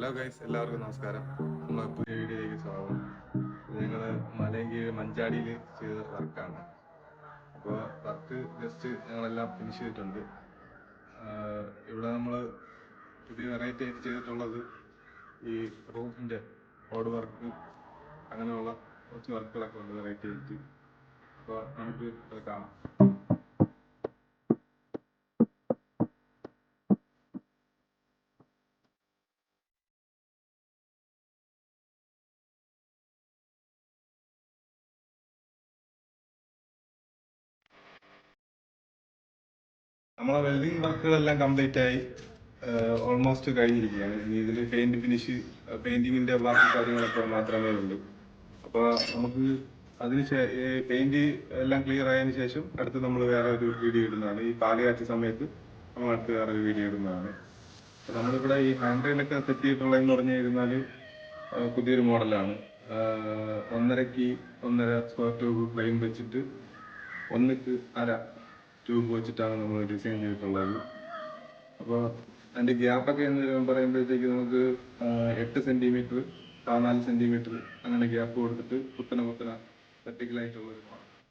Hello guys, എല്ലാവർക്കും നമസ്കാരം. നമ്മളെ പുതിയ വീഡിയോയിലേക്ക് സ്വാഗതം. ഞങ്ങൾ മലയങ്കീഴ് മഞ്ചാടിയിൽ ചെയ്ത വർക്കാണ്. അപ്പോൾ വർക്ക് ജസ്റ്റ് ഞങ്ങളെല്ലാം ഫിനിഷ് ചെയ്തിട്ടുണ്ട്. ഇവിടെ നമ്മൾ പുതിയ വെറൈറ്റി ആയിട്ട് ചെയ്തിട്ടുള്ളത് ഈ റൂഫിൻ്റെ ഓട് വർക്ക്, അങ്ങനെയുള്ള കുറച്ച് വർക്കുകളൊക്കെ ഉണ്ട് വെറൈറ്റി ആയിട്ട്. അപ്പോൾ നമുക്ക് അത് കാണാം. നമ്മളെ വെൽഡിങ് വർക്കുകളെല്ലാം കംപ്ലീറ്റ് ആയി, ഓൾമോസ്റ്റ് കഴിഞ്ഞിരിക്കുകയാണ്. ഇനി ഇതിൽ പെയിന്റിങ്ങിന്റെ ബാക്കി കാര്യങ്ങളൊക്കെ മാത്രമേ ഉള്ളൂ. അപ്പോൾ നമുക്ക് പെയിന്റ് എല്ലാം ക്ലിയർ ആയതിനു ശേഷം അടുത്ത് നമ്മൾ വേറെ ഒരു വീഡിയോ ഇടുന്നതാണ്. ഈ പാലുകാച്ച സമയത്ത് നമ്മൾ അടുത്ത് വേറെ ഒരു വീഡിയോ ഇടുന്നതാണ്. അപ്പോൾ നമ്മളിവിടെ ഈ ഹാൻഡ് റെയിലൊക്കെ സെറ്റ് ചെയ്തിട്ടുള്ളതെന്ന് പറഞ്ഞു കഴിഞ്ഞാൽ പുതിയൊരു മോഡലാണ്. 1.5 സ്ക്വയർ ട്യൂബ് ഫ്രെയിം വെച്ചിട്ട് 1.5 ട്യൂബ് വെച്ചിട്ടാണ് നമ്മൾ ഡിസൈൻ ചെയ്തിട്ടുള്ളത്. അപ്പോൾ അതിൻ്റെ ഗ്യാപ്പൊക്കെ എന്ന് പറയുമ്പോഴത്തേക്ക് നമുക്ക് 8 സെൻറ്റിമീറ്റർ, 14 സെൻറ്റിമീറ്റർ അങ്ങനെ ഗ്യാപ്പ് കൊടുത്തിട്ട് കുത്തനെ വെർട്ടിക്കലായിട്ടുള്ളത്